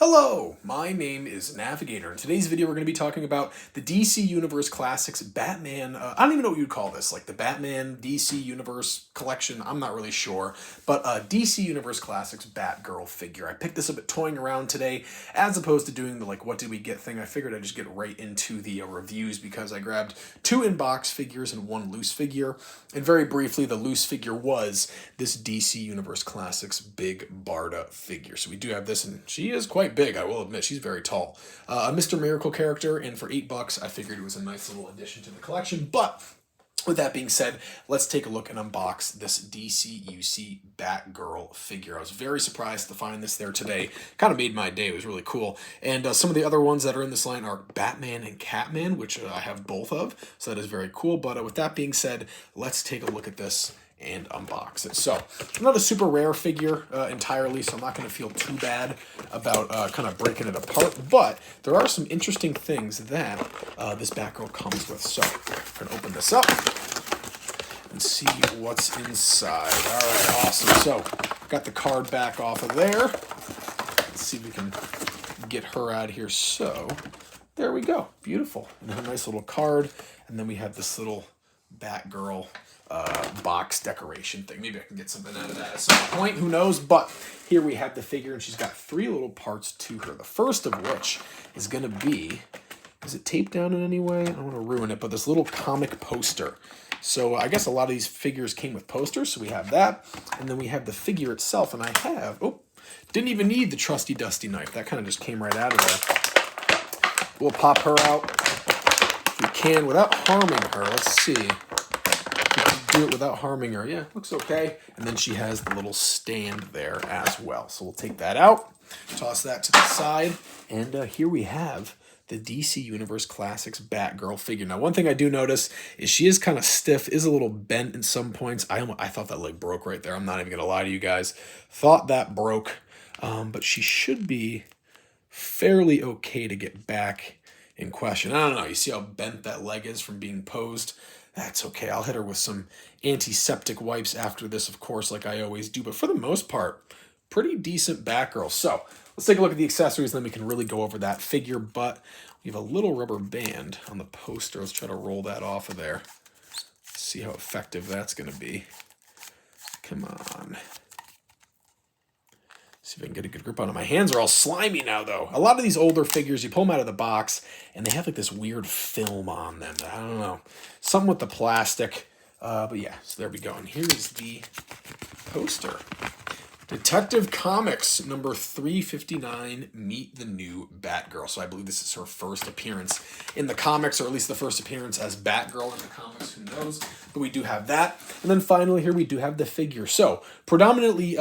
Hello, my name is Navigator. In today's video, we're going to be talking about the DC Universe Classics Batman. I don't even know what you'd call this, like the Batman DC Universe collection. I'm not really sure, but DC Universe Classics Batgirl figure. I picked this up at Toying Around today, as opposed to doing the what did we get thing. I figured I'd just get right into the reviews because I grabbed 2 in-box figures and 1 loose figure. And very briefly, the loose figure was this DC Universe Classics Big Barda figure. So we do have this, and she is quite big, I will admit. She's very tall. A Mr. Miracle character, and for $8, I figured it was a nice little addition to the collection. But with that being said, let's take a look and unbox this DCUC Batgirl figure. I was very surprised to find this there today. Kind of made my day. It was really cool. And some of the other ones that are in this line are Batman and Catman, which I have both of, so that is very cool. But with that being said, let's take a look at this and unbox it. So, not a super rare figure entirely, so I'm not going to feel too bad about kind of breaking it apart, but there are some interesting things that this Batgirl comes with. So, I'm going to open this up and see what's inside. All right, awesome. So, got the card back off of there. Let's see if we can get her out of here. So, there we go. Beautiful. And a nice little card, and then we have this little Batgirl box decoration thing. Maybe I can get something out of that at some point, who knows? But here we have the figure, and she's got 3 little parts to her. The first of which is going to be, is it taped down in any way? I don't want to ruin it, but this little comic poster. So I guess a lot of these figures came with posters, so we have that. And then we have the figure itself, and I have, didn't even need the trusty dusty knife. That kind of just came right out of there. We'll pop her out if we can without harming her. Let's see. Do it without harming her. Yeah, looks okay. And then she has the little stand there as well. So we'll take that out, toss that to the side, and here we have the DC Universe Classics Batgirl figure. Now, one thing I do notice is she is kind of stiff, is a little bent in some points. I thought that leg broke right there. I'm not even going to lie to you guys. Thought that broke, but she should be fairly okay to get back in question. I don't know. You see how bent that leg is from being posed? That's okay. I'll hit her with some antiseptic wipes after this, of course, like I always do. But for the most part, pretty decent Batgirl. So let's take a look at the accessories, and then we can really go over that figure. But we have a little rubber band on the poster. Let's try to roll that off of there. See how effective that's going to be. Come on. See if I can get a good grip on it. My hands are all slimy now, though. A lot of these older figures, you pull them out of the box, and they have like this weird film on them. I don't know. Something with the plastic. But yeah, so there we go. And here is the poster. Detective Comics number 359, Meet the New Batgirl. So I believe this is her first appearance in the comics, or at least the first appearance as Batgirl in the comics, who knows. But we do have that. And then finally here we do have the figure. So predominantly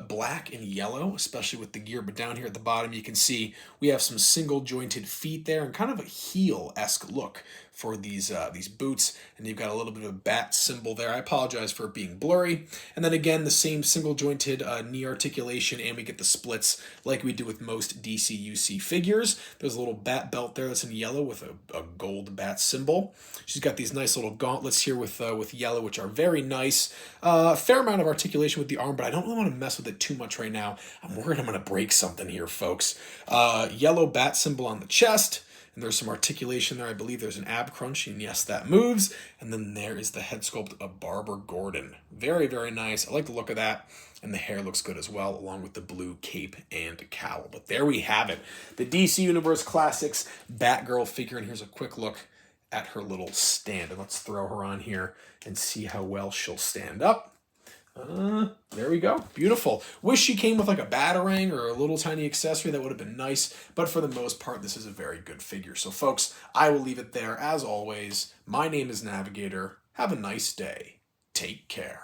black and yellow, especially with the gear. But down here at the bottom you can see we have some single jointed feet there and kind of a heel-esque look for these boots, and you've got a little bit of a bat symbol there. I apologize for it being blurry. And then again, the same single jointed knee articulation, and we get the splits like we do with most DCUC figures. There's a little bat belt there that's in yellow with a gold bat symbol. She's got these nice little gauntlets here with yellow, which are very nice. A fair amount of articulation with the arm, but I don't really want to mess with it too much right now. I'm worried I'm going to break something here, folks. Yellow bat symbol on the chest. And there's some articulation there. I believe there's an ab crunch, and yes, that moves. And then there is the head sculpt of Barbara Gordon. Very, very nice. I like the look of that. And the hair looks good as well, along with the blue cape and cowl. But there we have it. The DC Universe Classics Batgirl figure. And here's a quick look at her little stand. And let's throw her on here and see how well she'll stand up. There we go. Beautiful. Wish she came with like a batarang or a little tiny accessory. That would have been nice. But for the most part, this is a very good figure. So folks, I will leave it there. As always, my name is Navigator. Have a nice day. Take care.